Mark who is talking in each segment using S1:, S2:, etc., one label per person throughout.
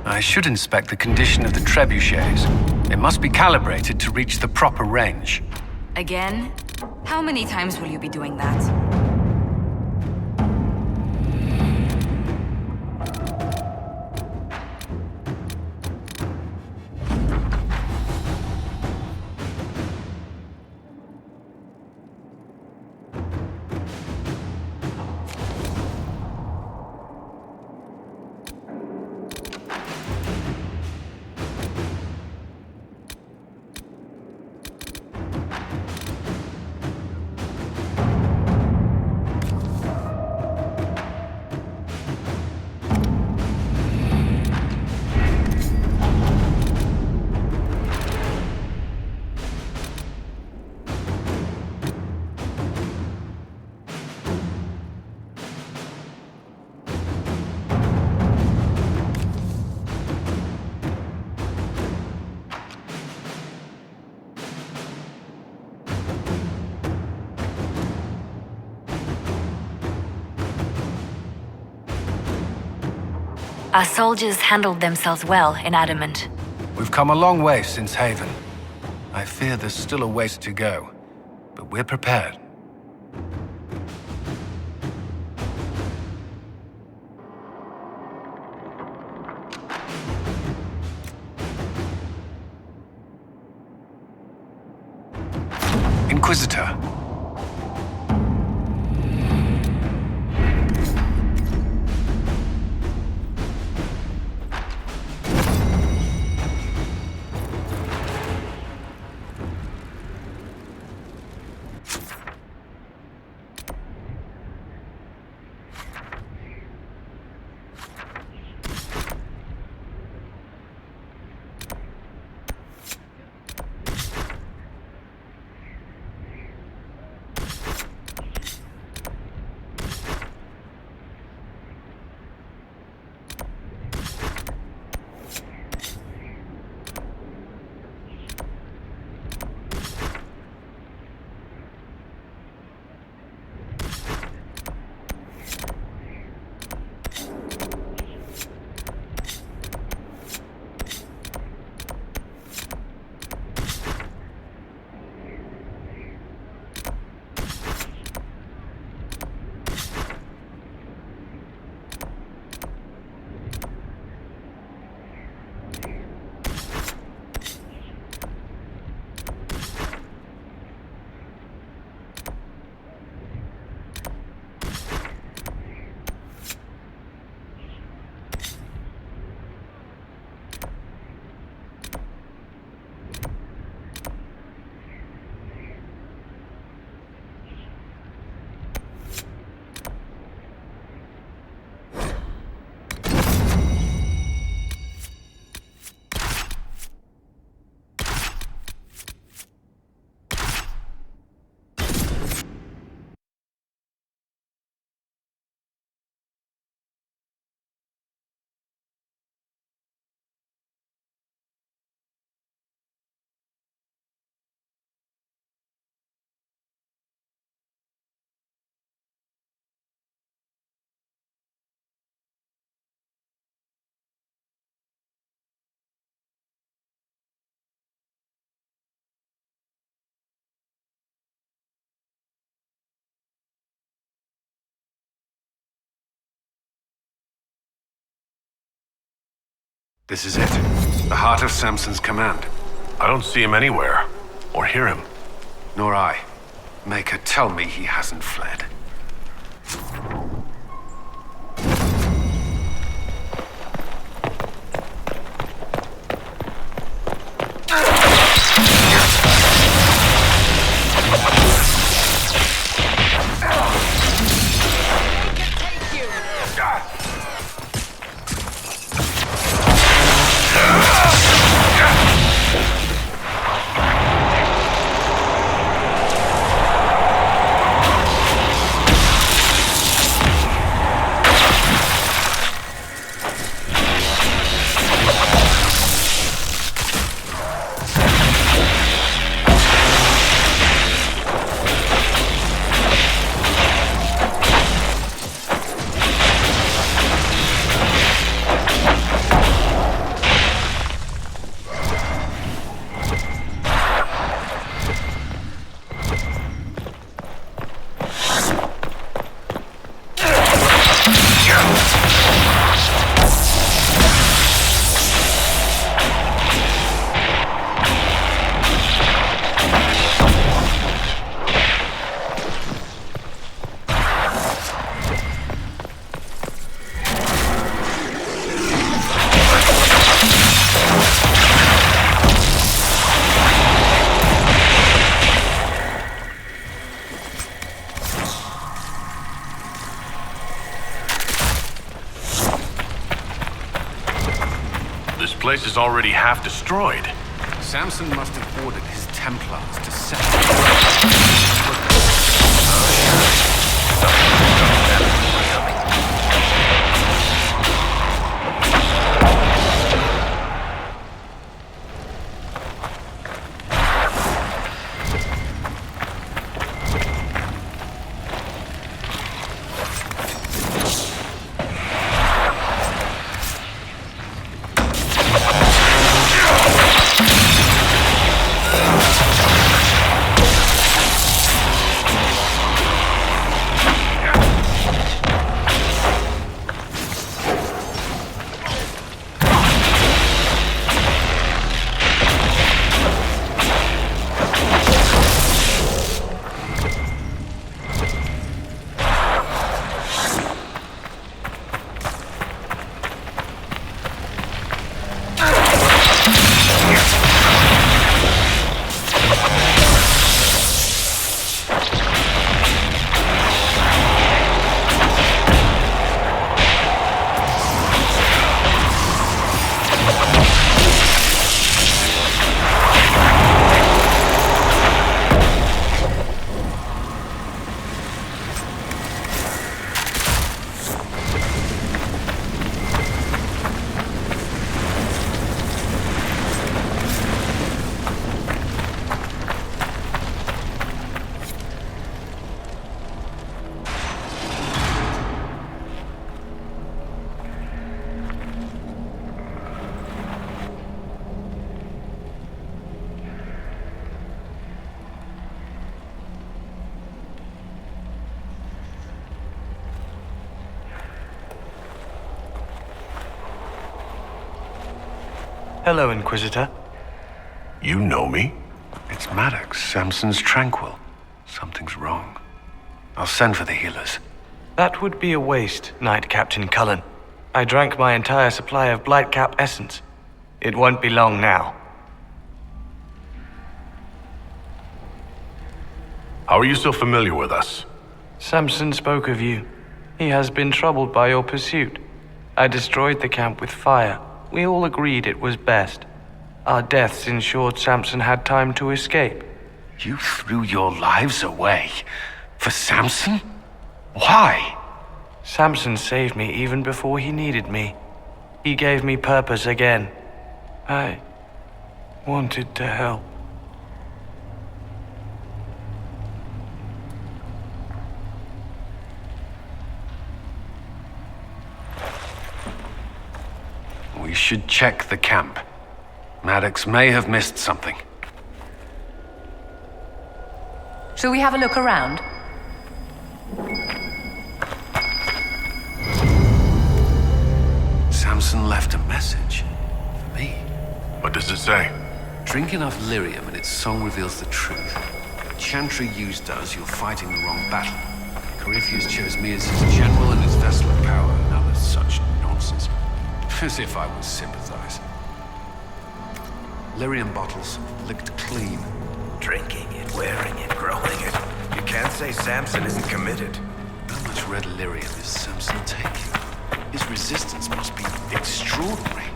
S1: I should inspect the condition of the trebuchets. It must be calibrated to reach the proper range.
S2: Again? How many times will you be doing that?
S3: Our soldiers handled themselves well in Adamant.
S1: We've come a long way since Haven. I fear there's still a ways to go, but we're prepared. Inquisitor. This is it. The heart of Samson's command.
S4: I don't see him anywhere. Or hear him.
S1: Nor I. Maker, tell me he hasn't fled.
S4: This place is already half destroyed.
S1: Samson must have ordered his Templars to set.
S5: Hello, Inquisitor.
S4: You know me?
S1: It's Maddox, Samson's Tranquil. Something's wrong. I'll send for the healers.
S5: That would be a waste, Knight Captain Cullen. I drank my entire supply of Blightcap essence. It won't be long now.
S4: How are you so familiar with us?
S5: Samson spoke of you. He has been troubled by your pursuit. I destroyed the camp with fire. We all agreed it was best. Our deaths ensured Samson had time to escape.
S1: You threw your lives away for Samson? Why?
S5: Samson saved me even before he needed me. He gave me purpose again. I wanted to help.
S1: We should check the camp. Maddox may have missed something.
S6: Shall we have a look around?
S1: Samson left a message for me.
S4: What does it say?
S1: Drink enough lyrium and its song reveals the truth. Chantry used us, you're fighting the wrong battle. Corypheus chose me as his general and his vessel of power, and other such nonsense. As if I would sympathize. Lyrium bottles licked clean.
S7: Drinking it, wearing it, growing it. You can't say Samson isn't committed.
S1: How much red lyrium is Samson taking? His resistance must be extraordinary.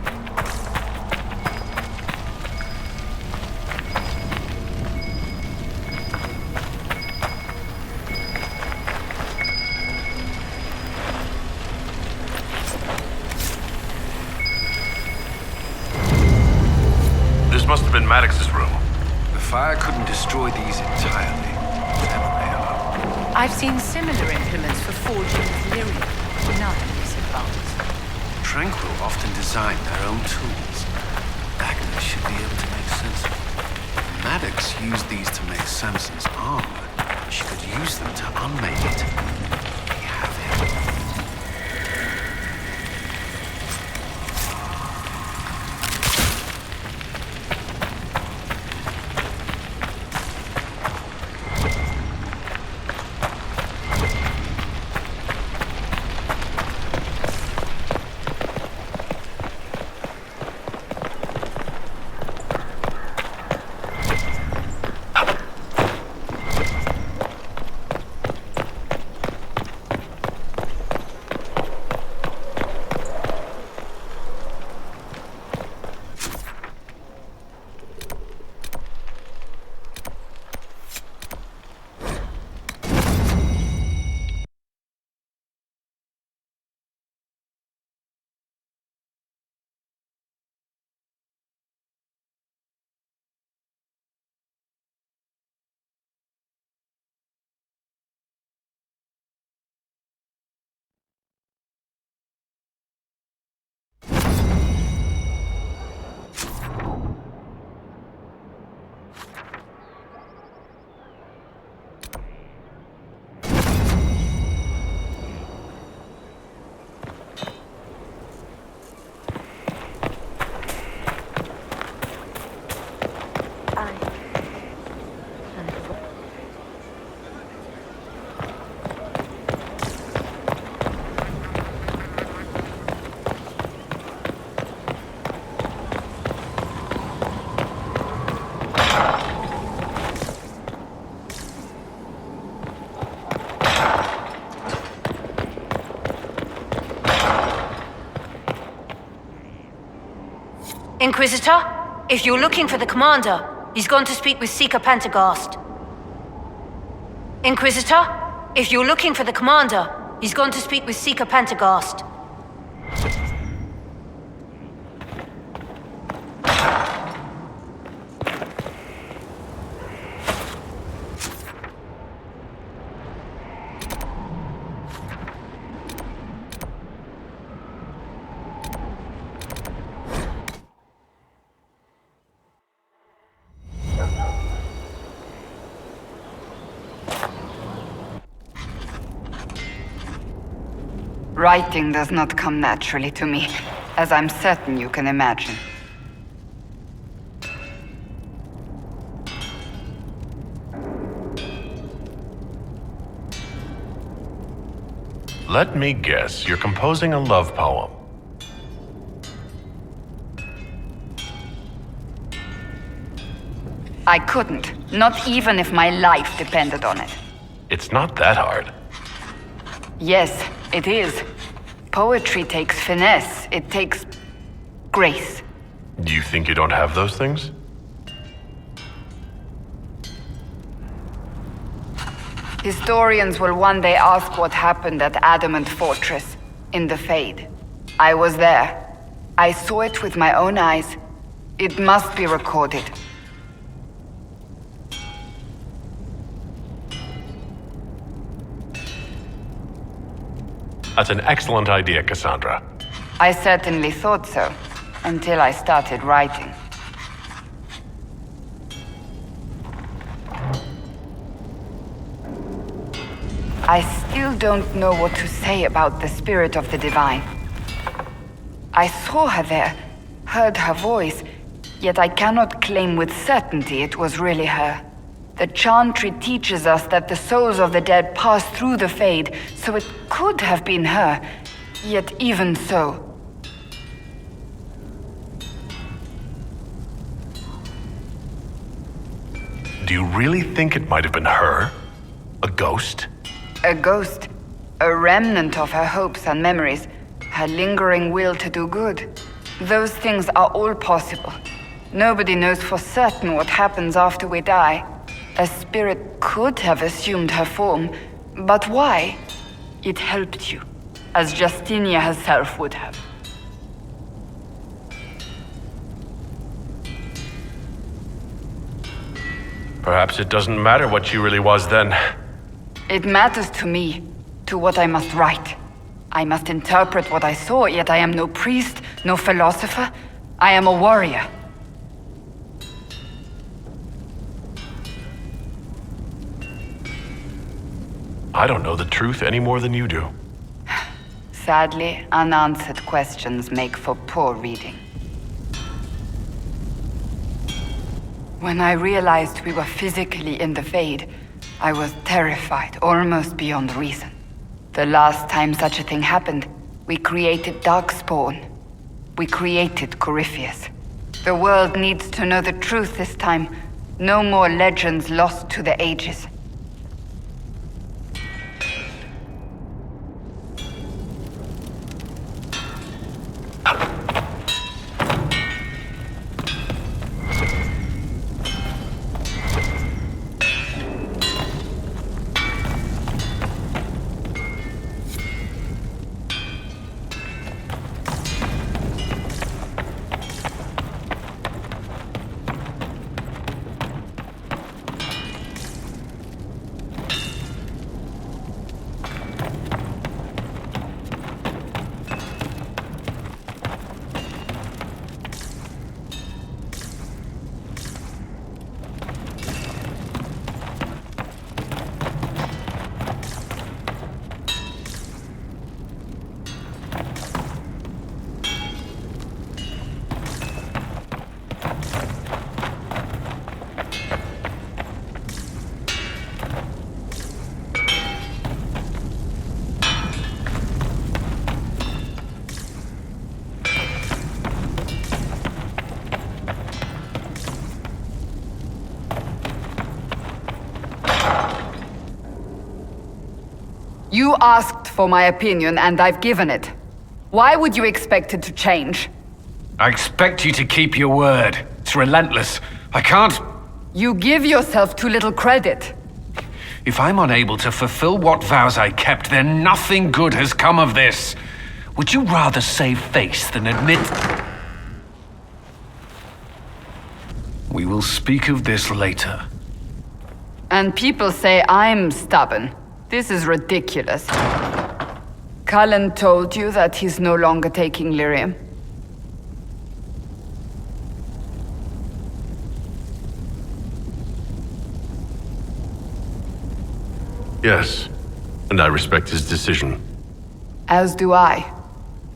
S4: This must have been Maddox's room.
S1: The fire couldn't destroy these entirely, whatever they are.
S6: I've seen similar implements for forging with lyrium. None is advanced.
S1: Tranquil often design their own tools. Agnes should be able to make sense of them. Maddox used these to make Samson's armor. She could use them to unmake it. We have him.
S8: Inquisitor, if you're looking for the commander, he's gone to speak with Seeker Pentagast. Inquisitor, if you're looking for the commander, he's gone to speak with Seeker Pentagast.
S9: Writing does not come naturally to me, as I'm certain you can imagine.
S4: Let me guess, you're composing a love poem.
S9: I couldn't, not even if my life depended on it.
S4: It's not that hard.
S9: Yes, it is. Poetry takes finesse, it takes grace.
S4: Do you think you don't have those things?
S9: Historians will one day ask what happened at Adamant Fortress, in the Fade. I was there. I saw it with my own eyes. It must be recorded.
S4: That's an excellent idea, Cassandra.
S9: I certainly thought so, until I started writing. I still don't know what to say about the spirit of the divine. I saw her there, heard her voice, yet I cannot claim with certainty it was really her. The chantry teaches us that the souls of the dead pass through the Fade, so it could have been her, yet even so.
S4: Do you really think it might have been her? A ghost?
S9: A ghost, a remnant of her hopes and memories, her lingering will to do good. Those things are all possible. Nobody knows for certain what happens after we die. A spirit could have assumed her form, but why? It helped you, as Justinia herself would have.
S4: Perhaps it doesn't matter what she really was then.
S9: It matters to me, to what I must write. I must interpret what I saw, yet I am no priest, no philosopher. I am a warrior.
S4: I don't know the truth any more than you do.
S9: Sadly, unanswered questions make for poor reading. When I realized we were physically in the Fade, I was terrified, almost beyond reason. The last time such a thing happened, we created Darkspawn. We created Corypheus. The world needs to know the truth this time. No more legends lost to the ages. You asked for my opinion, and I've given it. Why would you expect it to change?
S1: I expect you to keep your word. It's relentless. I can't...
S9: You give yourself too little credit.
S1: If I'm unable to fulfill what vows I kept, then nothing good has come of this. Would you rather save face than admit... We will speak of this later.
S9: And people say I'm stubborn. This is ridiculous. Cullen told you that he's no longer taking lyrium.
S4: Yes, and I respect his decision.
S9: As do I.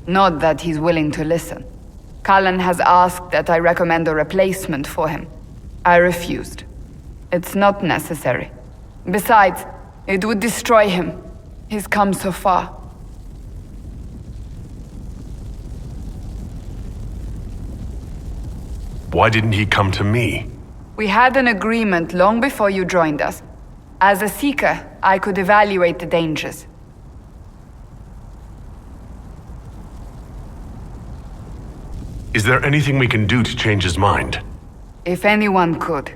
S9: Not that he's willing to listen. Cullen has asked that I recommend a replacement for him. I refused. It's not necessary. Besides, it would destroy him. He's come so far.
S4: Why didn't he come to me?
S9: We had an agreement long before you joined us. As a Seeker, I could evaluate the dangers.
S4: Is there anything we can do to change his mind?
S9: If anyone could,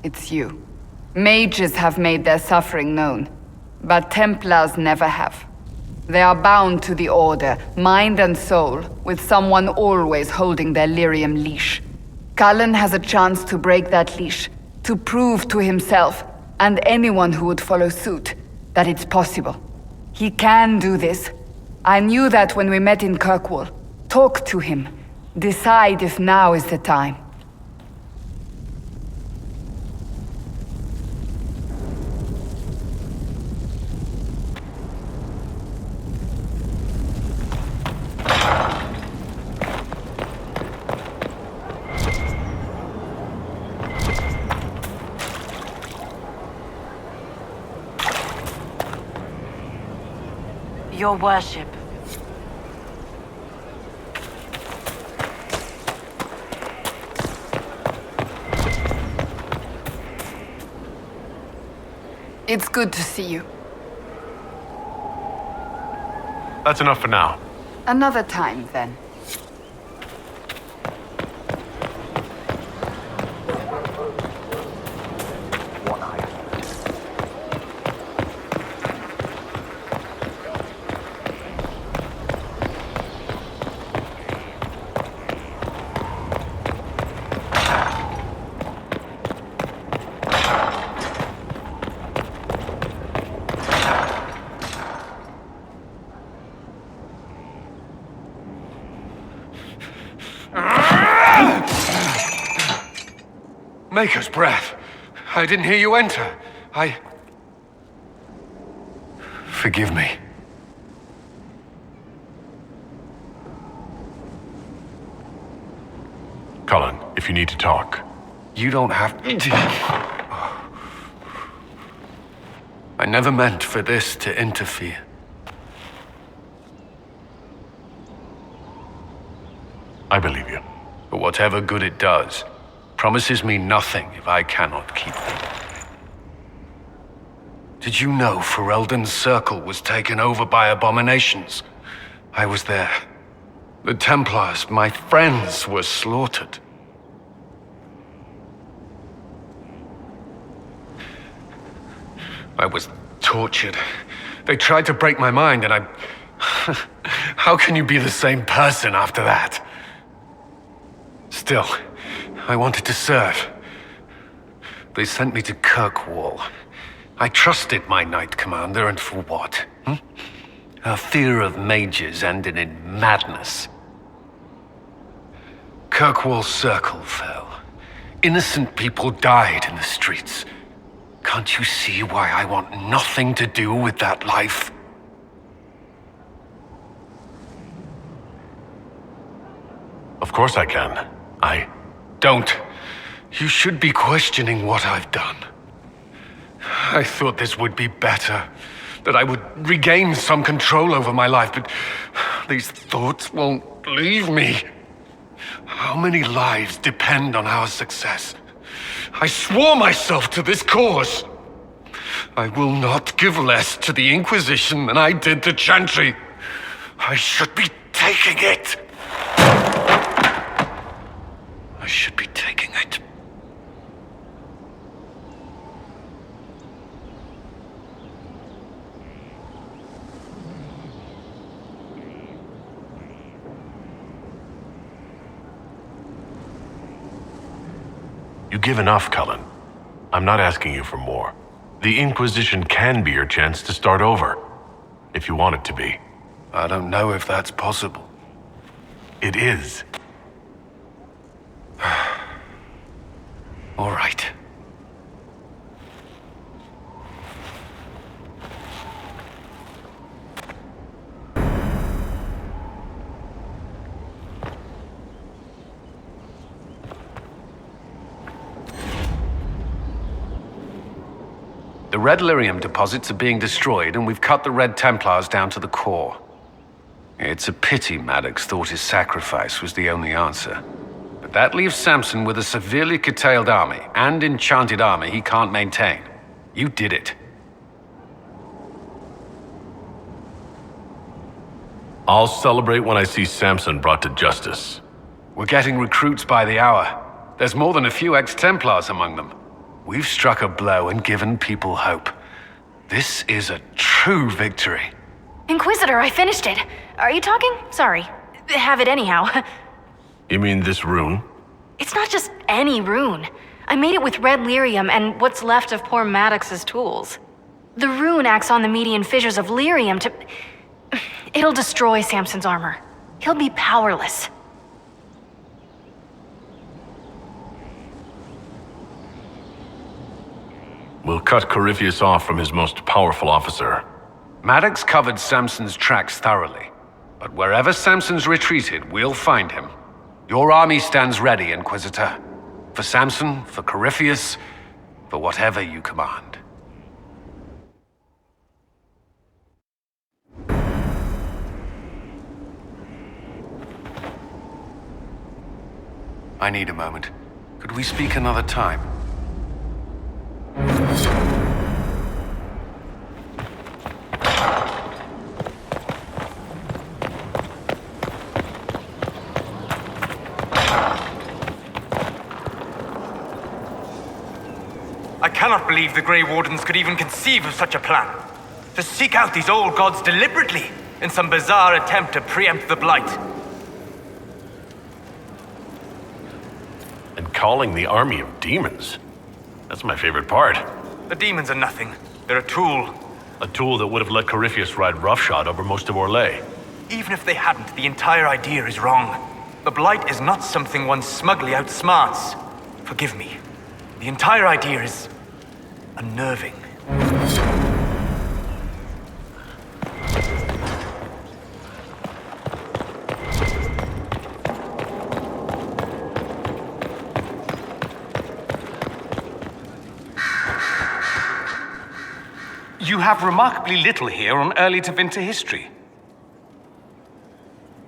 S9: it's you. Mages have made their suffering known, but Templars never have. They are bound to the Order, mind and soul, with someone always holding their lyrium leash. Cullen has a chance to break that leash, to prove to himself, and anyone who would follow suit, that it's possible. He can do this. I knew that when we met in Kirkwall. Talk to him. Decide if now is the time.
S8: Your worship.
S9: It's good to see you.
S4: That's enough for now.
S9: Another time, then.
S1: Maker's breath. I didn't hear you enter. Forgive me.
S4: Cullen, if you need to talk.
S1: You don't have... I never meant for this to interfere.
S4: I believe you.
S1: But whatever good it does, promises me nothing if I cannot keep them. Did you know Ferelden's circle was taken over by abominations? I was there. The Templars, my friends, were slaughtered. I was tortured. They tried to break my mind, and I... How can you be the same person after that? Still, I wanted to serve. They sent me to Kirkwall. I trusted my Knight Commander, and for what? Her fear of mages ended in madness. Kirkwall's circle fell. Innocent people died in the streets. Can't you see why I want nothing to do with that life?
S4: Of course I can.
S1: Don't. You should be questioning what I've done. I thought this would be better. That I would regain some control over my life, but these thoughts won't leave me. How many lives depend on our success? I swore myself to this cause. I will not give less to the Inquisition than I did to Chantry. I should be taking it.
S4: You give enough, Cullen. I'm not asking you for more. The Inquisition can be your chance to start over, if you want it to be.
S1: I don't know if that's possible.
S4: It is.
S1: All right. The Red Lyrium deposits are being destroyed, and we've cut the Red Templars down to the core. It's a pity Maddox thought his sacrifice was the only answer. But that leaves Samson with a severely curtailed army, and enchanted armor he can't maintain. You did it.
S4: I'll celebrate when I see Samson brought to justice.
S1: We're getting recruits by the hour. There's more than a few ex-Templars among them. We've struck a blow and given people hope. This is a true victory.
S3: Inquisitor, I finished it. Are you talking? Sorry. Have it anyhow.
S4: You mean this rune?
S3: It's not just any rune. I made it with red lyrium and what's left of poor Maddox's tools. The rune acts on the median fissures of lyrium to... It'll destroy Samson's armor. He'll be powerless.
S4: We'll cut Corypheus off from his most powerful officer.
S1: Maddox covered Samson's tracks thoroughly. But wherever Samson's retreated, we'll find him. Your army stands ready, Inquisitor. For Samson, for Corypheus, for whatever you command. I need a moment. Could we speak another time?
S10: I cannot believe the Grey Wardens could even conceive of such a plan. To seek out these old gods deliberately in some bizarre attempt to preempt the Blight.
S4: And calling the army of demons. That's my favorite part.
S10: The demons are nothing. They're a tool.
S4: A tool that would have let Corypheus ride roughshod over most of Orlais.
S10: Even if they hadn't, the entire idea is wrong. The Blight is not something one smugly outsmarts. Forgive me. The entire idea is unnerving.
S11: You have remarkably little here on early Tevinter history.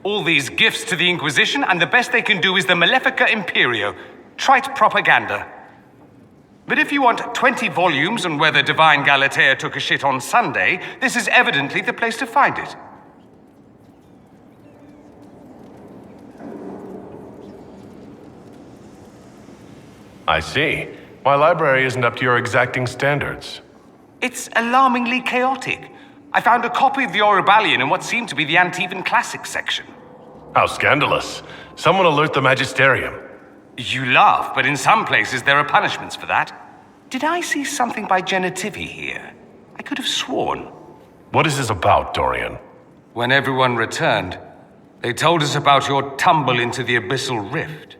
S11: All these gifts to the Inquisition, and the best they can do is the Malefica Imperio, trite propaganda. But if you want 20 volumes on whether Divine Galatea took a shit on Sunday, this is evidently the place to find it.
S4: I see. My library isn't up to your exacting standards.
S11: It's alarmingly chaotic. I found a copy of the Oribalian in what seemed to be the Antivan Classics section.
S4: How scandalous. Someone alert the Magisterium.
S11: You laugh, but in some places there are punishments for that. Did I see something by Genitivi here? I could have sworn.
S4: What is this about, Dorian?
S11: When everyone returned, they told us about your tumble into the Abyssal Rift.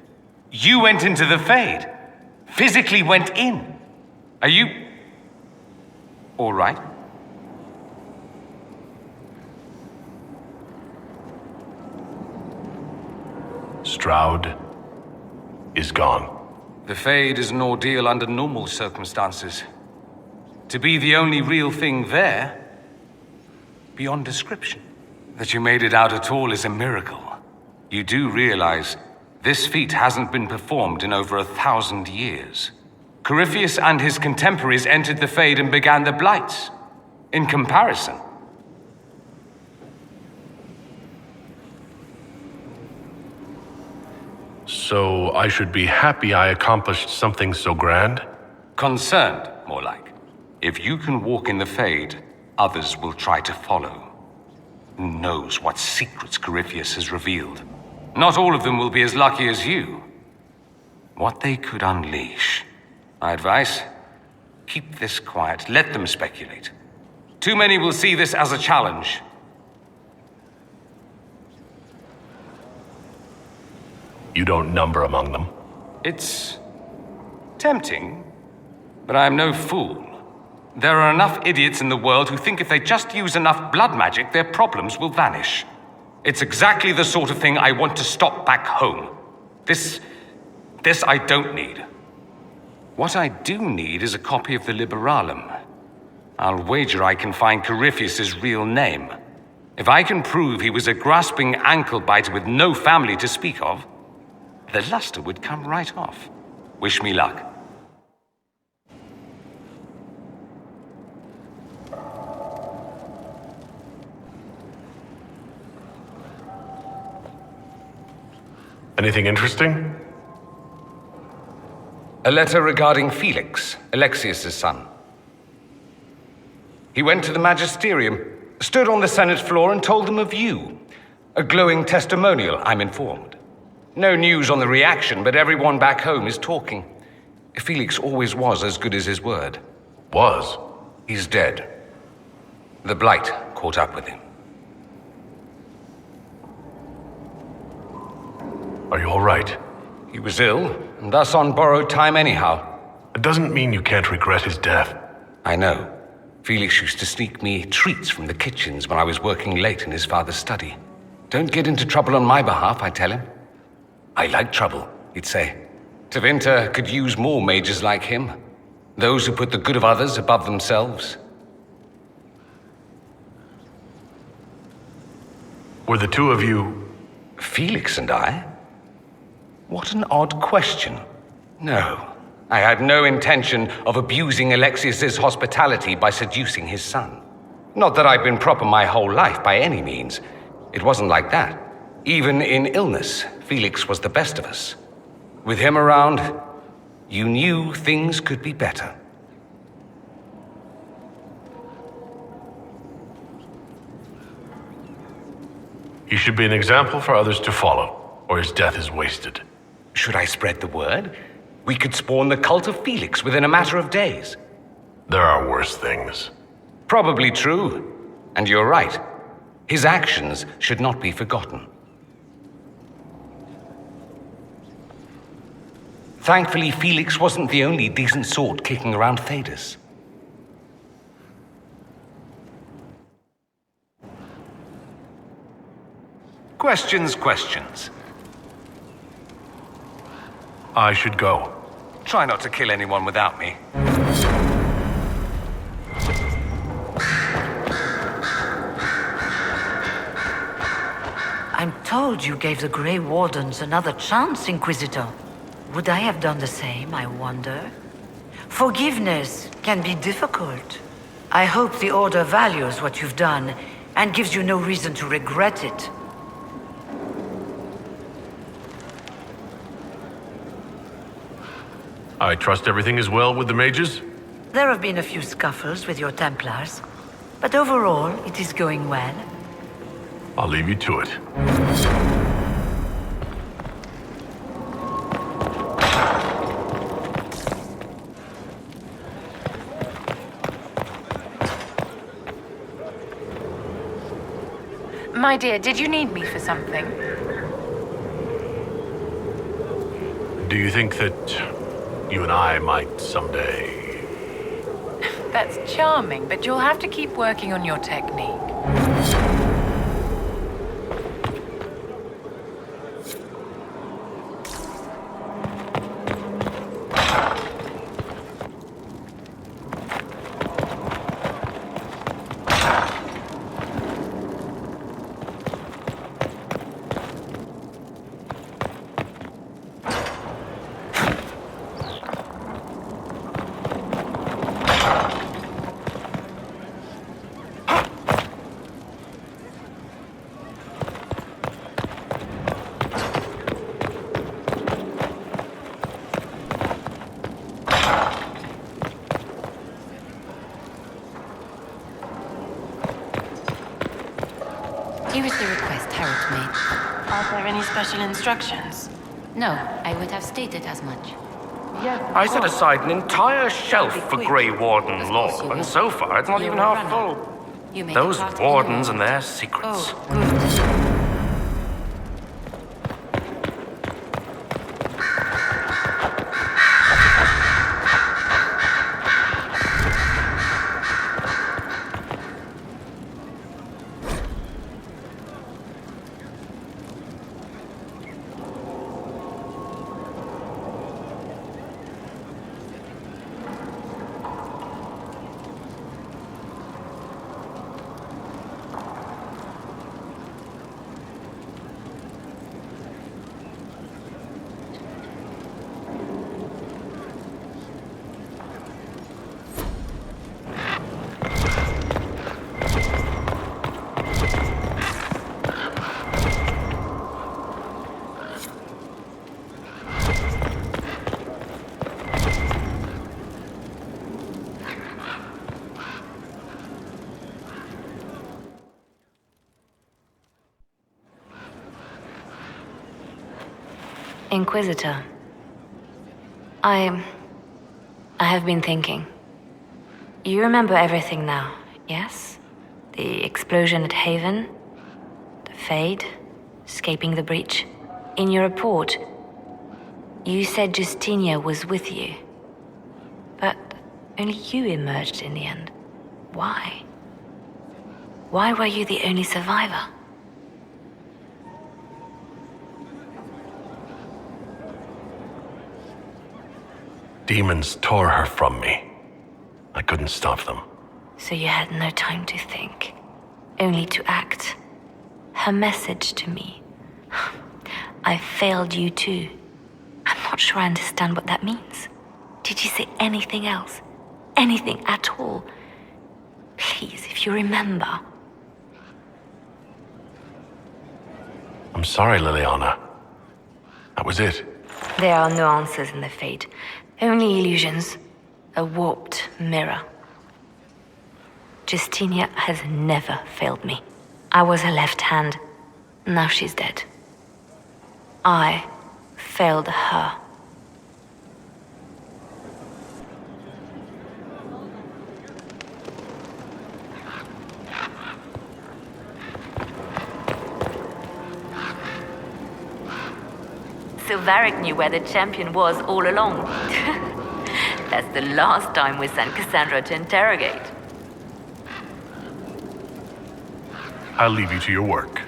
S11: You went into the Fade. Physically went in. Are you... all right?
S4: Stroud is gone.
S11: The Fade is an ordeal under normal circumstances. To be the only real thing there, beyond description. That you made it out at all is a miracle. You do realize this feat hasn't been performed in over 1,000 years. Corypheus and his contemporaries entered the Fade and began the Blights. In comparison,
S4: So I should be happy I accomplished something so grand?
S11: concerned, more like. If you can walk in the Fade, others will try to follow. Who knows what secrets Corypheus has revealed? Not all of them will be as lucky as you. what they could unleash. My advice? Keep this quiet. Let them speculate. Too many will see this as a challenge.
S4: You don't number among them.
S11: It's tempting, but I'm no fool. There are enough idiots in the world who think if they just use enough blood magic, their problems will vanish. It's exactly the sort of thing I want to stop back home. This I don't need. What I do need is a copy of the Liberalum. I'll wager I can find Corypheus's real name. If I can prove he was a grasping ankle-biter with no family to speak of, the luster would come right off. Wish me luck.
S4: Anything interesting?
S11: A letter regarding Felix, Alexius's son. He went to the magisterium, stood on the Senate floor and told them of you. A glowing testimonial, I'm informed. No news on the reaction, but everyone back home is talking. Felix always was as good as his word.
S4: Was?
S11: He's dead. The blight caught up with him.
S4: Are you all right?
S11: He was ill, and thus on borrowed time anyhow.
S4: It doesn't mean you can't regret his death.
S11: I know. Felix used to sneak me treats from the kitchens when I was working late in his father's study. Don't get into trouble on my behalf, I tell him. I like trouble, he'd say. Tevinter could use more mages like him. Those who put the good of others above themselves.
S4: Were the two of you...
S11: Felix and I? What an odd question. No, I had no intention of abusing Alexius's hospitality by seducing his son. Not that I've been proper my whole life by any means. It wasn't like that. Even in illness, Felix was the best of us. With him around, you knew things could be better.
S4: He should be an example for others to follow, or his death is wasted.
S11: Should I spread the word? We could spawn the cult of Felix within a matter of days.
S4: There are worse things.
S11: Probably true. And you're right. His actions should not be forgotten. Thankfully, Felix wasn't the only decent sort kicking around Thedas. Questions.
S4: I should go.
S11: Try not to kill anyone without me.
S6: I'm told you gave the Grey Wardens another chance, Inquisitor. Would I have done the same, I wonder? Forgiveness can be difficult. I hope the Order values what you've done and gives you no reason to regret it.
S4: I trust everything is well with the mages?
S6: There have been a few scuffles with your Templars, but overall, it is going well.
S4: I'll leave you to it.
S12: My dear, did you need me for something?
S4: Do you think that you and I might someday...
S12: That's charming, but you'll have to keep working on your technique. Here is the request Harold made. Are there any special instructions?
S13: No, I would have stated as much.
S14: I set aside an entire shelf for Grey Warden lore, and so far it's not even half full. Those wardens and their secrets.
S3: Inquisitor, I have been thinking. You remember everything now, yes? The explosion at Haven, the Fade, escaping the breach. In your report, you said Justinia was with you. But only you emerged in the end. Why? Why were you the only survivor?
S4: Demons tore her from me. I couldn't stop them.
S3: So you had no time to think, only to act. Her message to me. I failed you too. I'm not sure I understand what that means. Did you say anything else? Anything at all? Please, if you remember.
S4: I'm sorry, Liliana. That was it.
S3: There are no answers in the Fade. Only illusions. A warped mirror. Justinia has never failed me. I was her left hand. Now she's dead. I failed her. Silveric knew where the champion was all along. That's the last time we sent Cassandra to interrogate.
S4: I'll leave you to your work.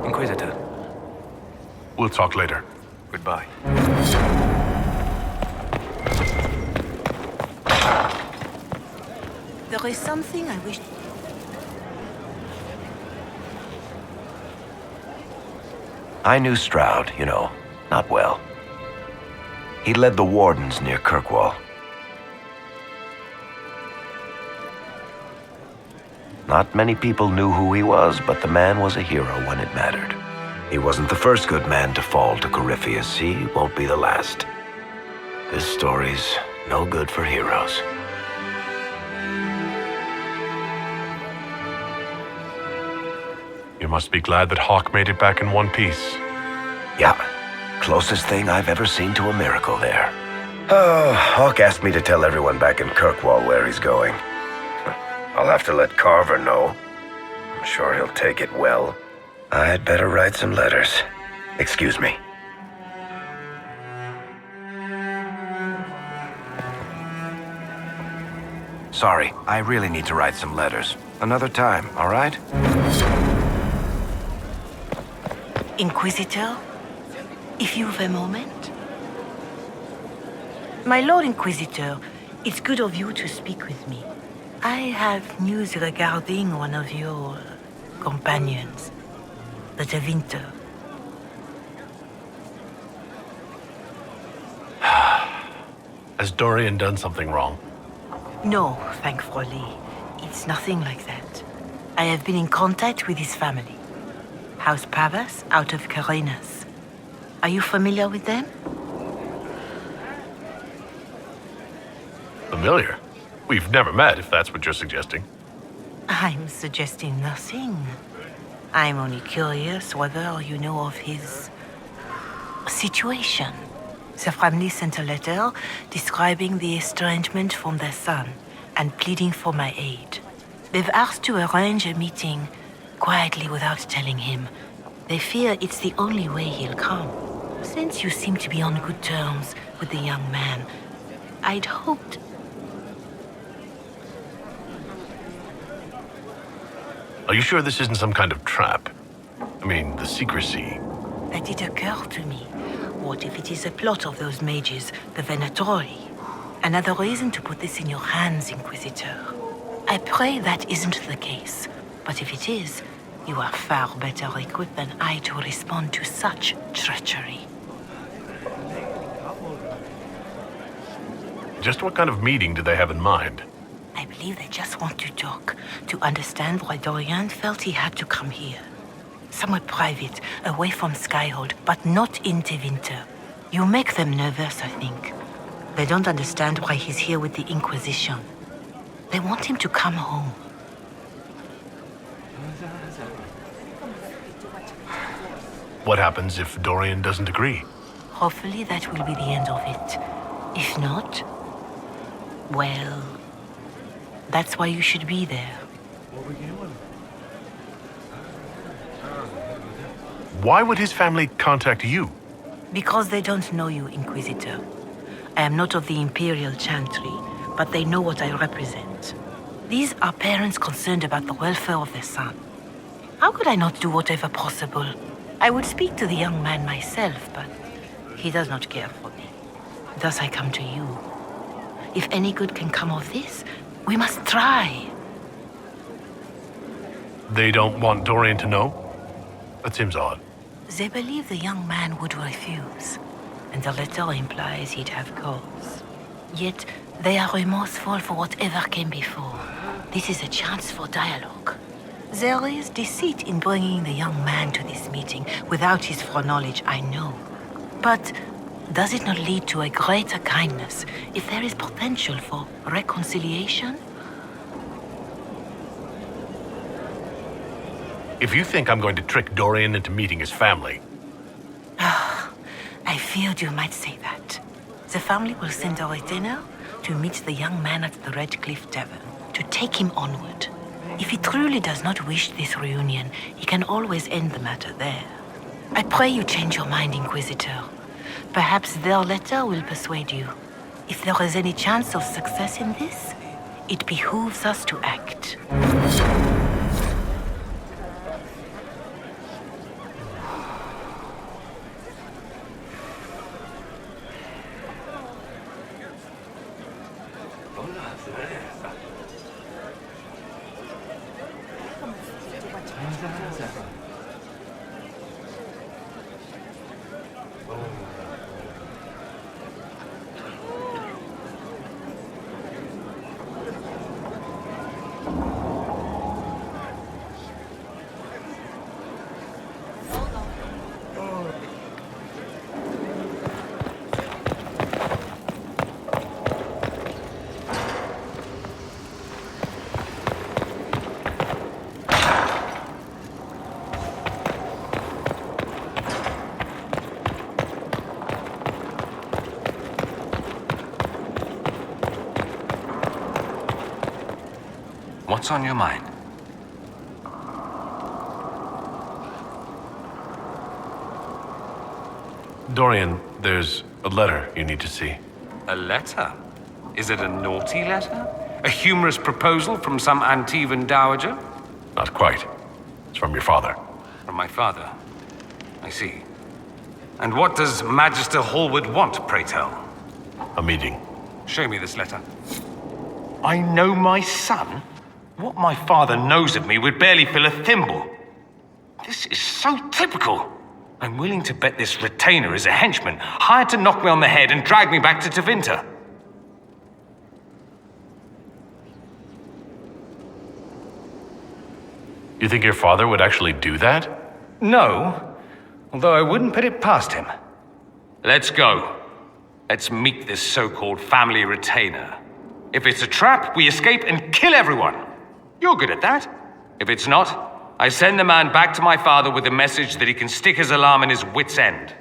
S10: Inquisitor.
S4: We'll talk later.
S10: Goodbye.
S6: There is something I wish...
S7: I knew Stroud, you know, not well. He led the Wardens near Kirkwall. Not many people knew who he was, but the man was a hero when it mattered. He wasn't the first good man to fall to Corypheus. He won't be the last. This story's no good for heroes.
S4: You must be glad that Hawk made it back in one piece.
S7: Yeah, closest thing I've ever seen to a miracle there. Oh, Hawk asked me to tell everyone back in Kirkwall where he's going. I'll have to let Carver know. I'm sure he'll take it well. I'd better write some letters. Excuse me. Sorry, I really need to write some letters. Another time, all right?
S6: Inquisitor, if you've a moment. My Lord Inquisitor, it's good of you to speak with me. I have news regarding one of your companions, the Tevinter.
S4: Has Dorian done something wrong?
S6: No, thankfully. It's nothing like that. I have been in contact with his family. House Pavas out of Carinas. Are you familiar with them?
S4: Familiar? We've never met, if that's what you're suggesting.
S6: I'm suggesting nothing. I'm only curious whether you know of his situation. The family sent a letter describing the estrangement from their son and pleading for my aid. They've asked to arrange a meeting quietly without telling him. They fear it's the only way he'll come. Since you seem to be on good terms with the young man, I'd hoped...
S4: Are you sure this isn't some kind of trap? I mean, the secrecy.
S6: That did occur to me. What if it is a plot of those mages, the Venatori? Another reason to put this in your hands, Inquisitor. I pray that isn't the case. But if it is, you are far better equipped than I to respond to such treachery.
S4: Just what kind of meeting do they have in mind?
S6: I believe they just want to talk, to understand why Dorian felt he had to come here. Somewhere private, away from Skyhold, but not in Tevinter. You make them nervous, I think. They don't understand why he's here with the Inquisition. They want him to come home.
S4: What happens if Dorian doesn't agree?
S6: Hopefully that will be the end of it. If not, well, that's why you should be there.
S4: Why would his family contact you?
S6: Because they don't know you, Inquisitor. I am not of the Imperial Chantry, but they know what I represent. These are parents concerned about the welfare of their son. How could I not do whatever possible? I would speak to the young man myself, but he does not care for me. Thus I come to you. If any good can come of this, we must try.
S4: They don't want Dorian to know? That seems odd.
S6: They believe the young man would refuse, and the letter implies he'd have cause. Yet, they are remorseful for whatever came before. This is a chance for dialogue. There is deceit in bringing the young man to this meeting without his foreknowledge, I know. But does it not lead to a greater kindness if there is potential for reconciliation?
S4: If you think I'm going to trick Dorian into meeting his family...
S6: I feared you might say that. The family will send a retainer to meet the young man at the Red Cliff Tavern, to take him onward. If he truly does not wish this reunion, he can always end the matter there. I pray you change your mind, Inquisitor. Perhaps their letter will persuade you. If there is any chance of success in this, it behooves us to act.
S11: What's on your mind?
S4: Dorian, there's a letter you need to see.
S11: A letter? Is it a naughty letter? A humorous proposal from some Antivan dowager?
S4: Not quite. It's from your father.
S11: From my father? I see. And what does Magister Hallward want, pray tell?
S4: A meeting.
S11: Show me this letter. I know my son? What my father knows of me would barely fill a thimble. This is so typical. I'm willing to bet this retainer is a henchman, hired to knock me on the head and drag me back to Tevinter.
S4: You think your father would actually do that?
S11: No, although I wouldn't put it past him. Let's go. Let's meet this so-called family retainer. If it's a trap, we escape and kill everyone. You're good at that. If it's not, I send the man back to my father with a message that he can stick his alarm in his wit's end.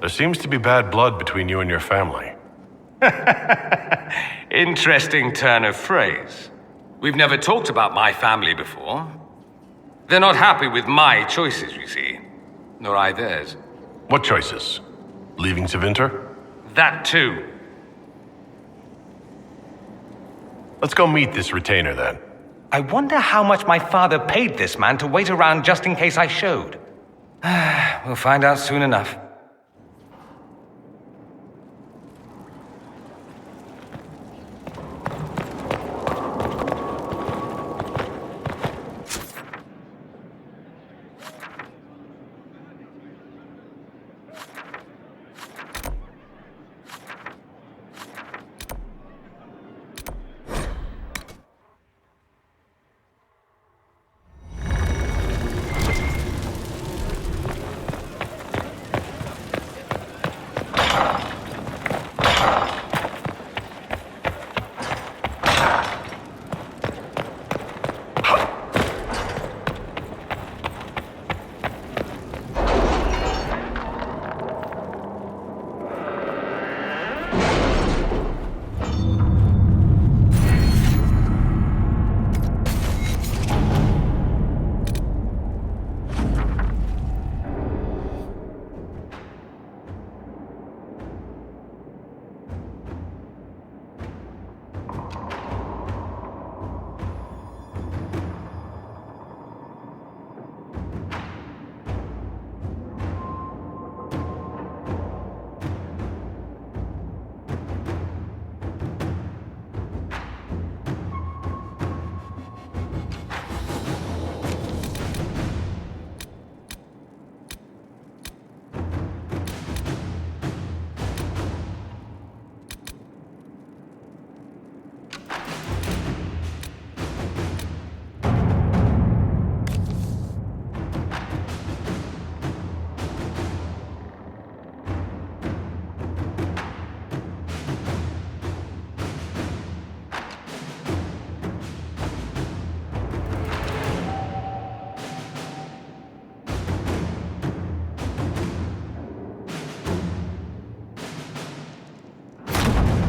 S4: There seems to be bad blood between you and your family.
S11: Interesting turn of phrase. We've never talked about my family before. They're not happy with my choices, you see. Nor I theirs.
S4: What choices? Leaving Savinter?
S11: That too.
S4: Let's go meet this retainer then.
S10: I wonder how much my father paid this man to wait around just in case I showed.
S11: We'll find out soon enough.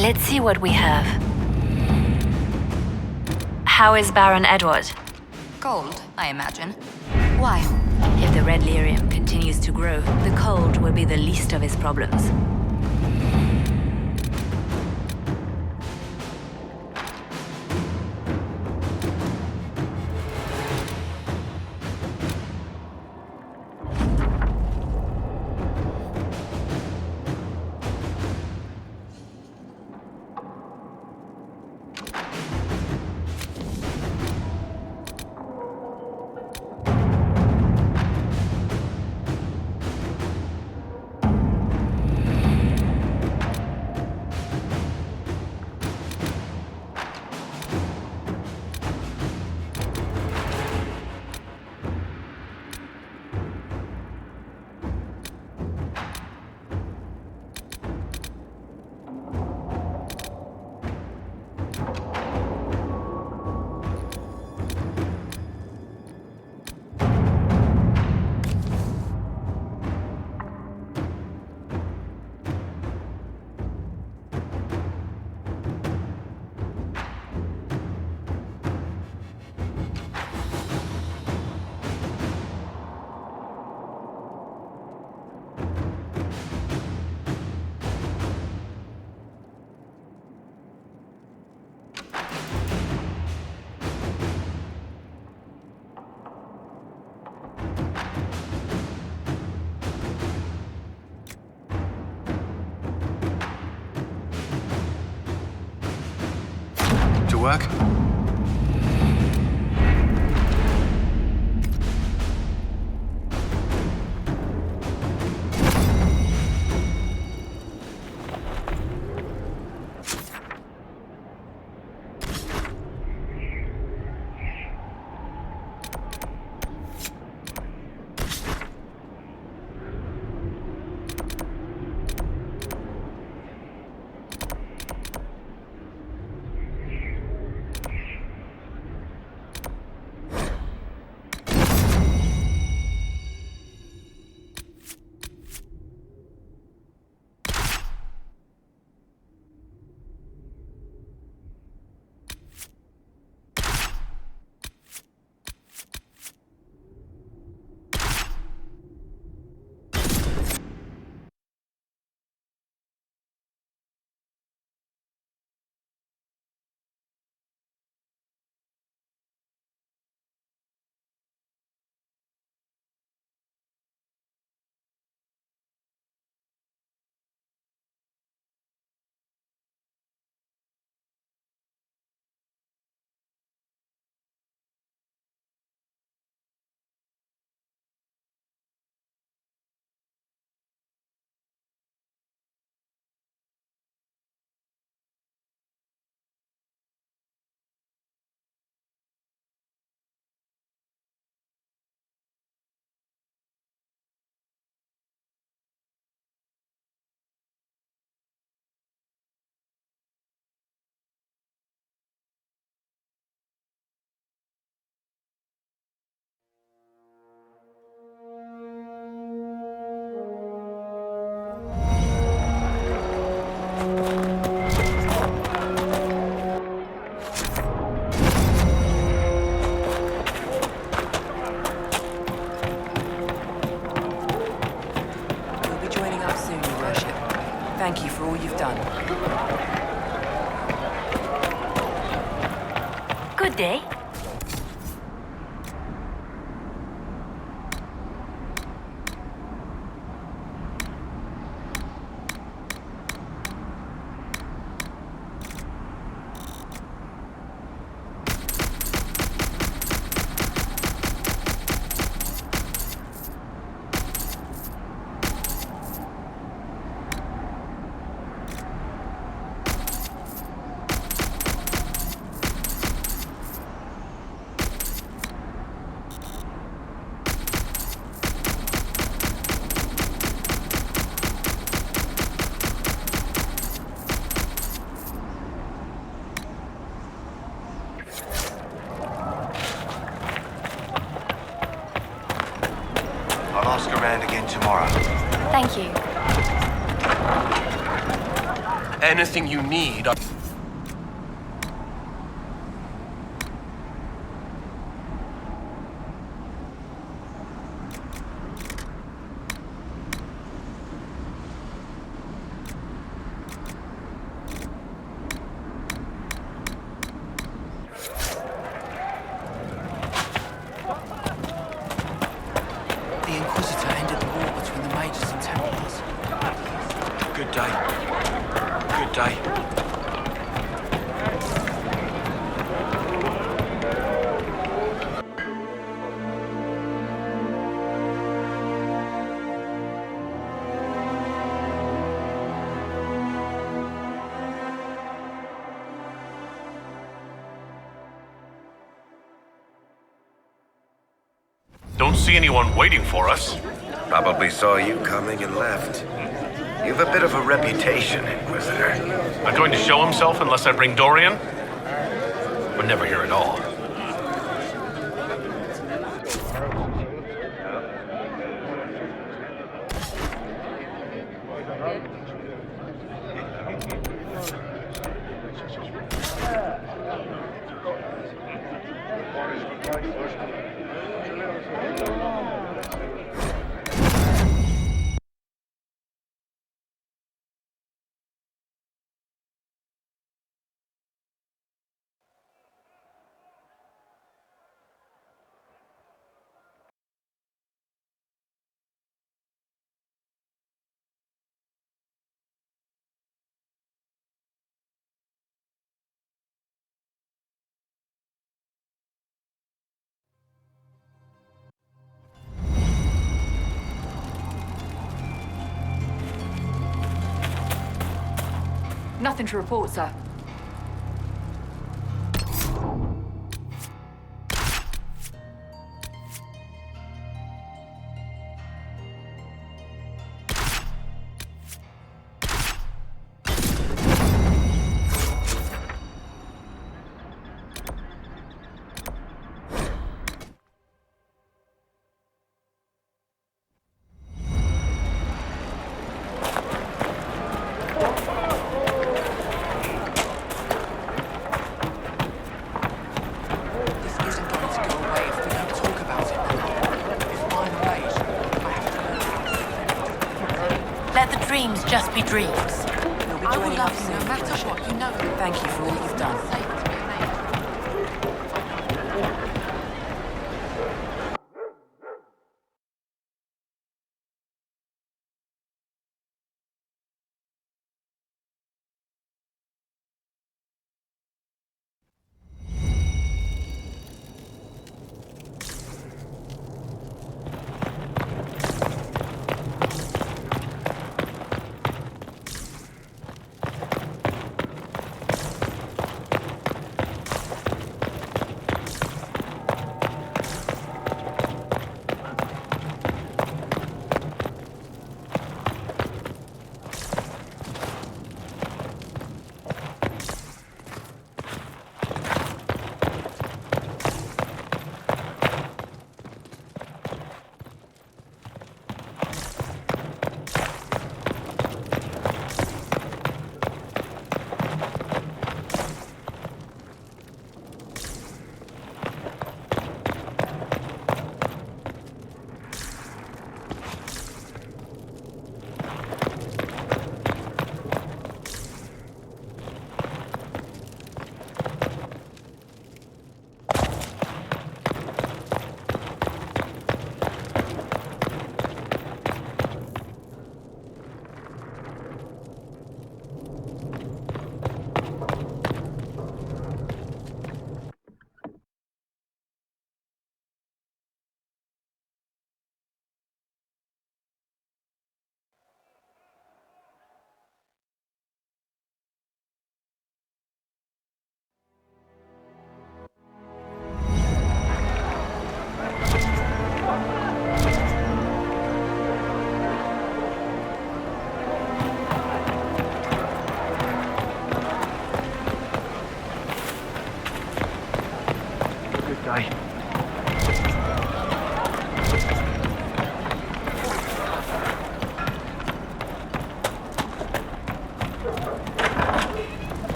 S3: Let's see what we have. How is Baron Edward?
S2: Cold, I imagine. Why?
S3: If the red lyrium continues to grow, the cold will be the least of his problems.
S1: To work?
S2: Thank you for all you've done.
S8: Good day.
S7: I'll ask around again tomorrow.
S3: Thank you.
S14: Anything you need.
S1: The Inquisitor ended the war between the Mages and Templars. Good day. Good day.
S4: Don't see anyone waiting for us.
S7: Probably saw you coming and left. You've a bit of a reputation, Inquisitor.
S4: Not going to show himself unless I bring Dorian? We're never here at all.
S2: Nothing to report, sir.
S8: Let the dreams just be dreams.
S2: You'll be joining us no matter what, you know. Thank you for all you've done.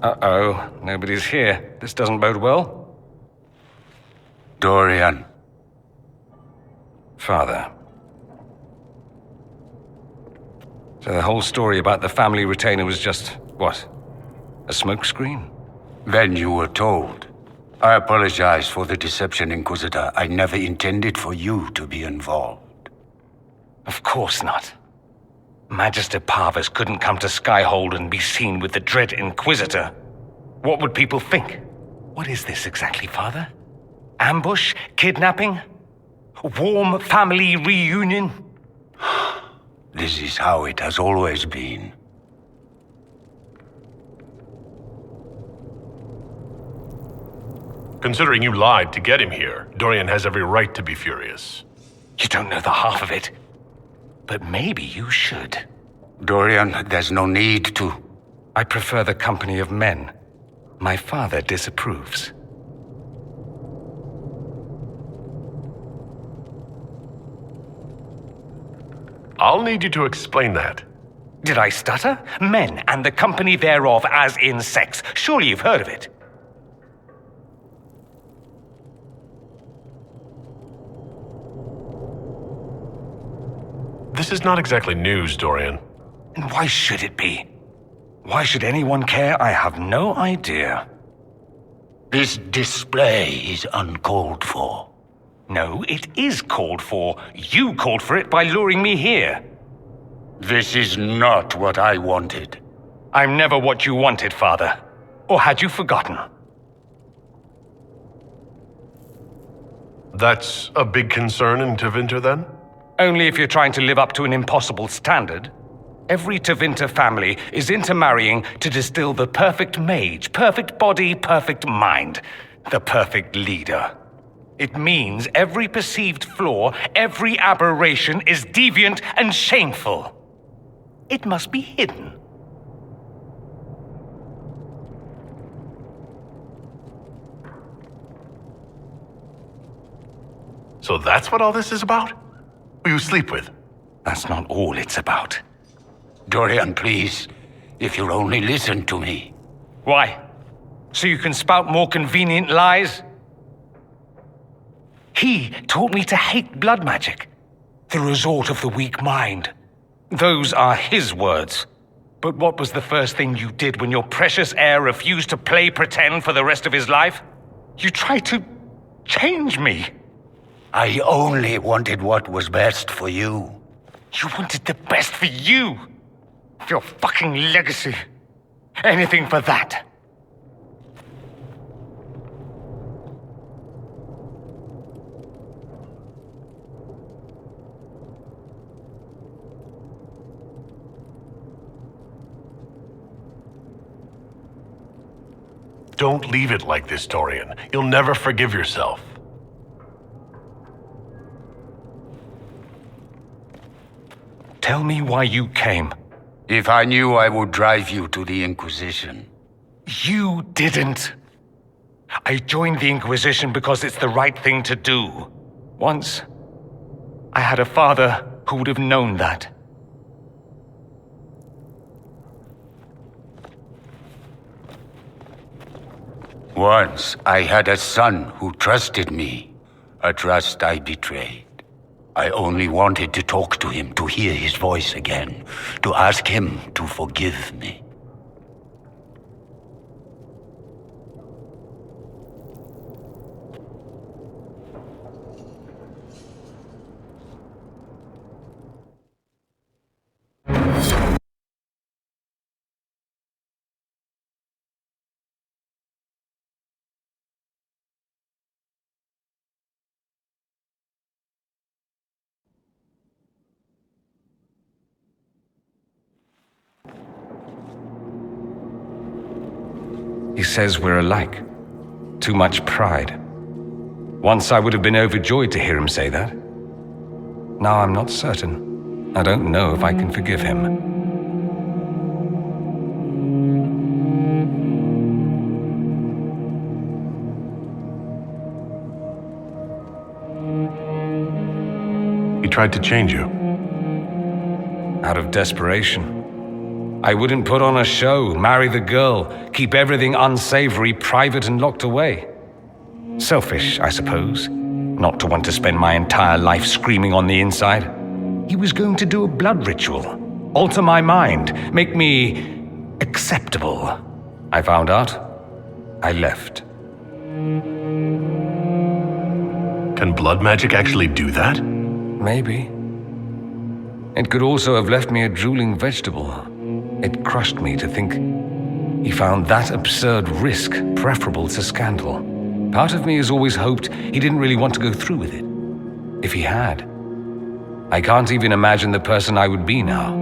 S11: Uh-oh, nobody's here. This doesn't bode well.
S15: Dorian.
S11: Father. So the whole story about the family retainer was just, what? A smokescreen?
S15: Then you were told. I apologize for the deception, Inquisitor. I never intended for you to be involved.
S11: Of course not. Magister Parvus couldn't come to Skyhold and be seen with the dread Inquisitor. What would people think? What is this exactly, Father? Ambush? Kidnapping? Warm family reunion?
S15: This is how it has always been.
S4: Considering you lied to get him here, Dorian has every right to be furious.
S11: You don't know the half of it. But maybe you should.
S15: Dorian, there's no need to.
S11: I prefer the company of men. My father disapproves.
S4: I'll need you to explain that.
S11: Did I stutter? Men and the company thereof as in sex. Surely you've heard of it.
S4: This is not exactly news, Dorian.
S11: And why should it be? Why should anyone care? I have no idea.
S15: This display is uncalled for.
S11: No, it is called for. You called for it by luring me here.
S15: This is not what I wanted.
S11: I'm never what you wanted, Father. Or had you forgotten?
S4: That's a big concern in Tevinter, then?
S11: Only if you're trying to live up to an impossible standard. Every Tevinter family is intermarrying to distill the perfect mage, perfect body, perfect mind, the perfect leader. It means every perceived flaw, every aberration is deviant and shameful. It must be hidden.
S4: So that's what all this is about? Who you sleep with?
S11: That's not all it's about.
S15: Dorian, please. If you'll only listen to me.
S11: Why? So you can spout more convenient lies? He taught me to hate blood magic. The resort of the weak mind. Those are his words. But what was the first thing you did when your precious heir refused to play pretend for the rest of his life? You tried to change me.
S15: I only wanted what was best for you.
S11: You wanted the best for you. For your fucking legacy. Anything for that.
S4: Don't leave it like this, Dorian. You'll never forgive yourself.
S11: Tell me why you came.
S15: If I knew, I would drive you to the Inquisition.
S11: You didn't. I joined the Inquisition because it's the right thing to do. Once, I had a father who would have known that.
S15: Once, I had a son who trusted me. A trust I betrayed. I only wanted to talk to him, to hear his voice again, to ask him to forgive me.
S11: He says we're alike. Too much pride. Once I would have been overjoyed to hear him say that. Now I'm not certain. I don't know if I can forgive him.
S4: He tried to change you.
S11: Out of desperation. I wouldn't put on a show, marry the girl, keep everything unsavory private and locked away. Selfish, I suppose, not to want to spend my entire life screaming on the inside. He was going to do a blood ritual, alter my mind, make me acceptable. I found out. I left.
S4: Can blood magic actually do that?
S11: Maybe. It could also have left me a drooling vegetable. It crushed me to think he found that absurd risk preferable to scandal. Part of me has always hoped he didn't really want to go through with it. If he had, I can't even imagine the person I would be now.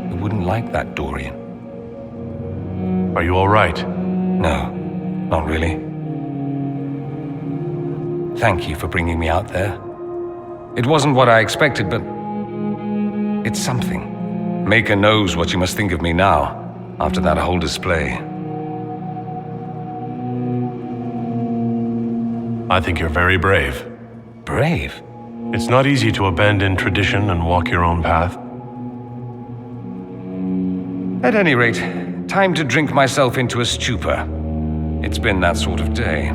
S11: I wouldn't like that, Dorian.
S4: Are you all right?
S11: No, not really. Thank you for bringing me out there. It wasn't what I expected, but it's something. Maker knows what you must think of me now, after that whole display.
S4: I think you're very brave.
S11: Brave?
S4: It's not easy to abandon tradition and walk your own path.
S11: At any rate, time to drink myself into a stupor. It's been that sort of day.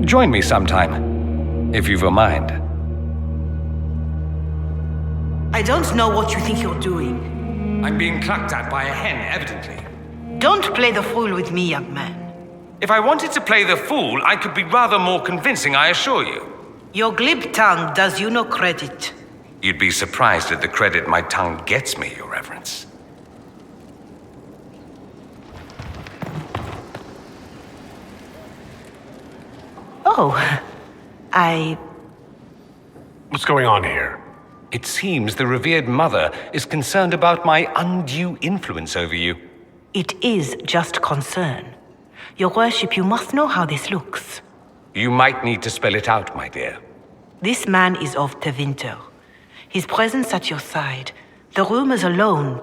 S11: Join me sometime, if you've a mind.
S6: I don't know what you think you're doing.
S11: I'm being clucked at by a hen, evidently.
S6: Don't play the fool with me, young man.
S11: If I wanted to play the fool, I could be rather more convincing, I assure you.
S6: Your glib tongue does you no credit.
S11: You'd be surprised at the credit my tongue gets me, Your Reverence.
S6: Oh,
S4: What's going on here?
S11: It seems the revered mother is concerned about my undue influence over you.
S6: It is just concern. Your worship, you must know how this looks.
S11: You might need to spell it out, my dear.
S6: This man is of Tevinter. His presence at your side, the rumors alone.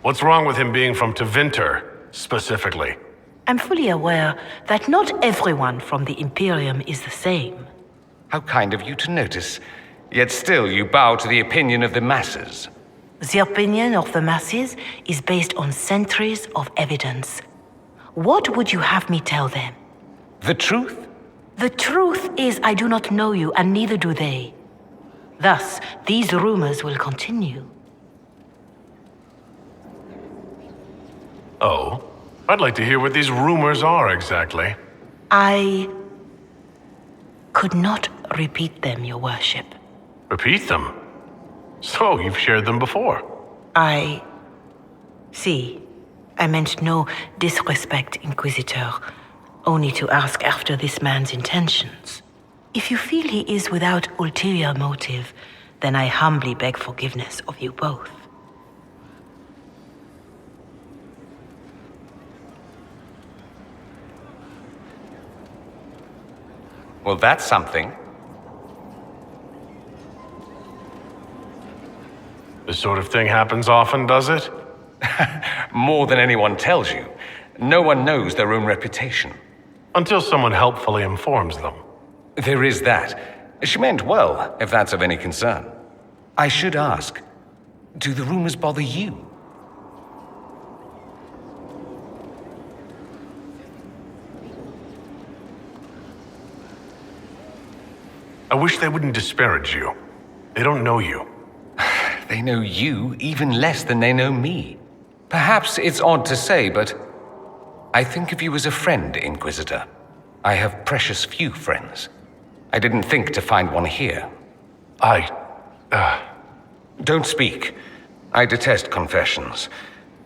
S4: What's wrong with him being from Tevinter, specifically?
S6: I'm fully aware that not everyone from the Imperium is the same.
S11: How kind of you to notice. Yet still you bow to the opinion of the masses.
S6: The opinion of the masses is based on centuries of evidence. What would you have me tell them?
S11: The truth?
S6: The truth is I do not know you, and neither do they. Thus, these rumors will continue.
S4: Oh? I'd like to hear what these rumors are exactly.
S6: I could not repeat them, your worship.
S4: Repeat them? So, you've shared them before?
S6: See, I meant no disrespect, Inquisitor, only to ask after this man's intentions. If you feel he is without ulterior motive, then I humbly beg forgiveness of you both.
S11: Well, that's something.
S4: This sort of thing happens often, does it?
S11: More than anyone tells you. No one knows their own reputation.
S4: Until someone helpfully informs them.
S11: There is that. She meant well, if that's of any concern. I should ask, do the rumors bother you?
S4: I wish they wouldn't disparage you. They don't know you.
S11: They know you even less than they know me. Perhaps it's odd to say, but I think of you as a friend, Inquisitor. I have precious few friends. I didn't think to find one here. Don't speak. I detest confessions,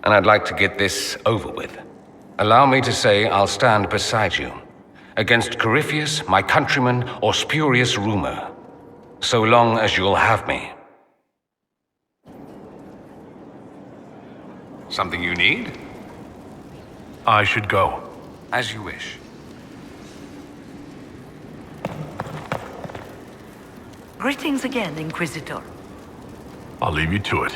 S11: and I'd like to get this over with. Allow me to say I'll stand beside you, against Corypheus, my countryman, or spurious rumor, so long as you'll have me. Something you need?
S4: I should go.
S11: As you wish.
S6: Greetings again, Inquisitor.
S4: I'll leave you to it.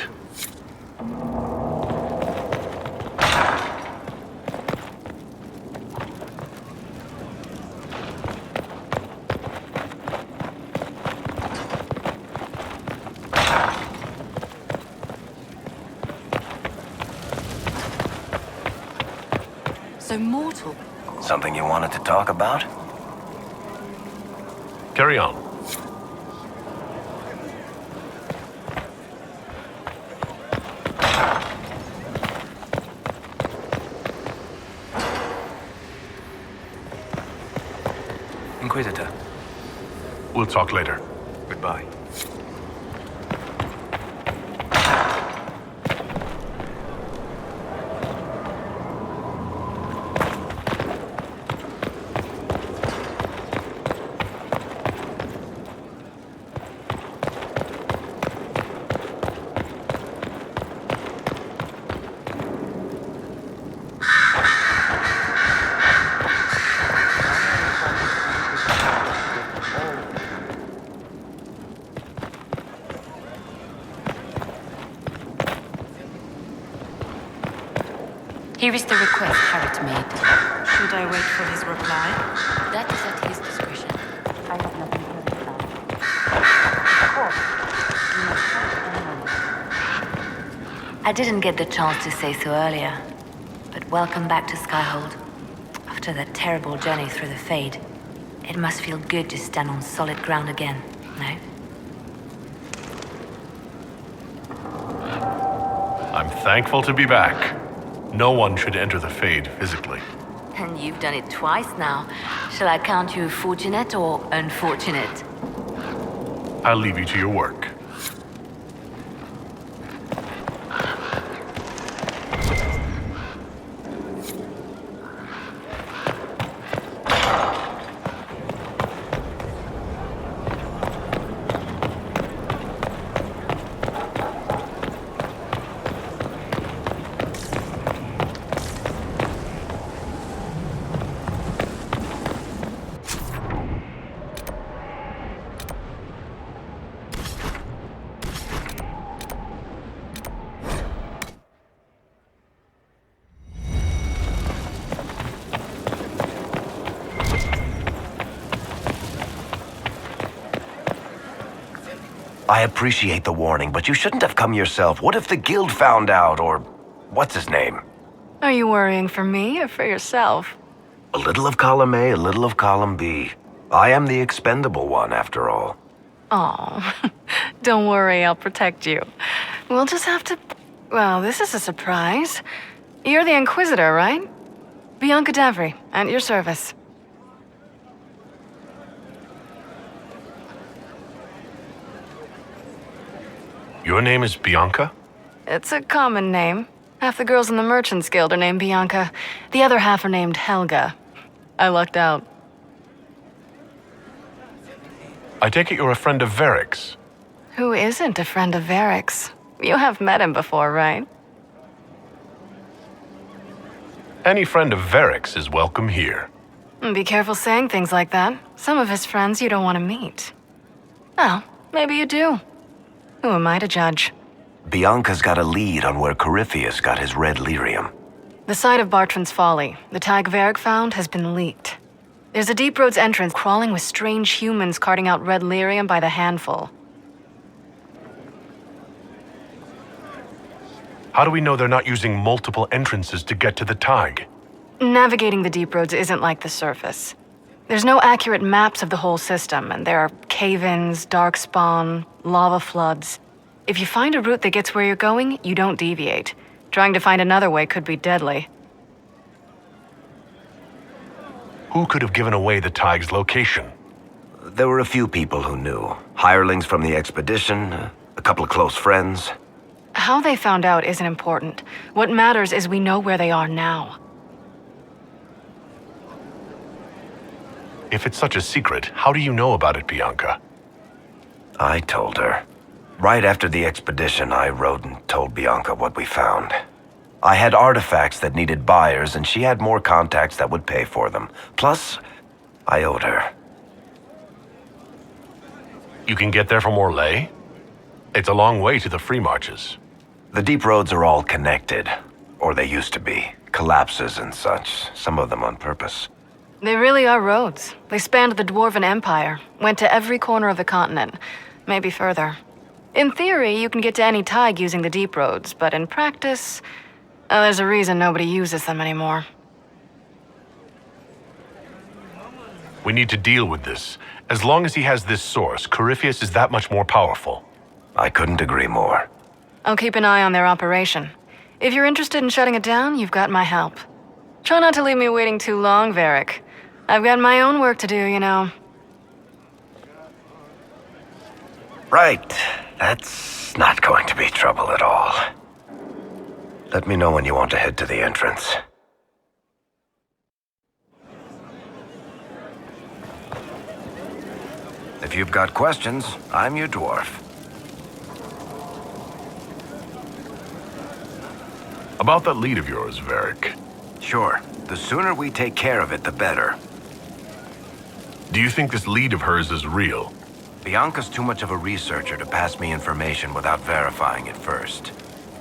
S2: so mortal.
S7: Something you wanted to talk about?
S4: Carry on.
S10: Inquisitor.
S4: We'll talk later.
S10: Goodbye.
S13: Here is the request Harriet made.
S6: Should I wait for his reply?
S13: That is at his discretion. I have nothing further to
S8: I didn't get the chance to say so earlier, but welcome back to Skyhold. After that terrible journey through the Fade, it must feel good to stand on solid ground again, no?
S4: I'm thankful to be back. No one should enter the Fade physically.
S8: And you've done it twice now. Shall I count you fortunate or unfortunate?
S4: I'll leave you to your work.
S7: I appreciate the warning, but you shouldn't have come yourself. What if the guild found out, or what's his name?
S3: Are you worrying for me or for yourself?
S7: A little of column A, a little of column B. I am the expendable one, after all.
S3: Oh, don't worry, I'll protect you. We'll just have to... Well, this is a surprise. You're the Inquisitor, right? Bianca Davry, at your service.
S4: Your name is Bianca?
S3: It's a common name. Half the girls in the Merchants Guild are named Bianca. The other half are named Helga. I lucked out.
S4: I take it you're a friend of Varric's.
S3: Who isn't a friend of Varric's? You have met him before, right?
S4: Any friend of Varric's is welcome here.
S3: Be careful saying things like that. Some of his friends you don't want to meet. Well, maybe you do. Who am I to judge?
S7: Bianca's got a lead on where Corypheus got his red lyrium.
S3: The site of Bartran's Folly, the tag Varric found, has been leaked. There's a Deep Roads entrance crawling with strange humans carting out red lyrium by the handful.
S4: How do we know they're not using multiple entrances to get to the tag?
S3: Navigating the Deep Roads isn't like the surface. There's no accurate maps of the whole system, and there are cave-ins, darkspawn, lava floods. If you find a route that gets where you're going, you don't deviate. Trying to find another way could be deadly.
S4: Who could have given away the tag's location?
S7: There were a few people who knew. Hirelings from the expedition, a couple of close friends.
S3: How they found out isn't important. What matters is we know where they are now.
S4: If it's such a secret, how do you know about it, Bianca?
S7: I told her. Right after the expedition, I wrote and told Bianca what we found. I had artifacts that needed buyers, and she had more contacts that would pay for them. Plus, I owed her.
S4: You can get there from Orlais? It's a long way to the free marches.
S7: The deep roads are all connected. Or they used to be. Collapses and such, some of them on purpose.
S3: They really are roads. They spanned the Dwarven Empire, went to every corner of the continent, maybe further. In theory, you can get to any tag using the deep roads, but in practice, there's a reason nobody uses them anymore.
S4: We need to deal with this. As long as he has this source, Corypheus is that much more powerful.
S7: I couldn't agree more.
S3: I'll keep an eye on their operation. If you're interested in shutting it down, you've got my help. Try not to leave me waiting too long, Varric. I've got my own work to do, you know.
S7: Right. That's not going to be trouble at all. Let me know when you want to head to the entrance. If you've got questions, I'm your dwarf.
S4: About that lead of yours, Varric.
S7: Sure. The sooner we take care of it, the better.
S4: Do you think this lead of hers is real?
S7: Bianca's too much of a researcher to pass me information without verifying it first.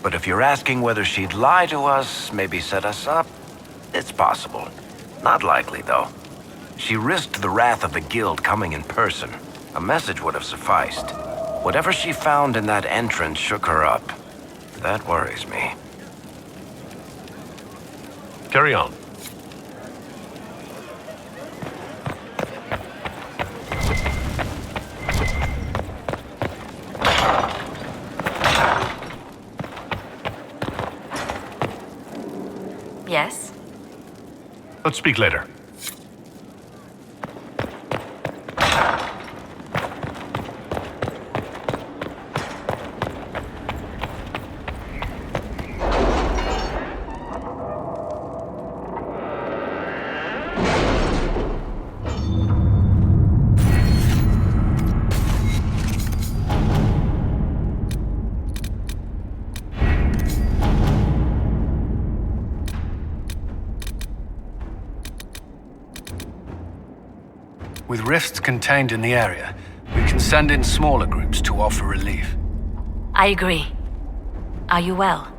S7: But if you're asking whether she'd lie to us, maybe set us up, it's possible. Not likely, though. She risked the wrath of the guild coming in person. A message would have sufficed. Whatever she found in that entrance shook her up. That worries me.
S4: Carry on.
S8: Yes?
S4: Let's speak later.
S1: With rifts contained in the area, we can send in smaller groups to offer relief.
S8: I agree. Are you well?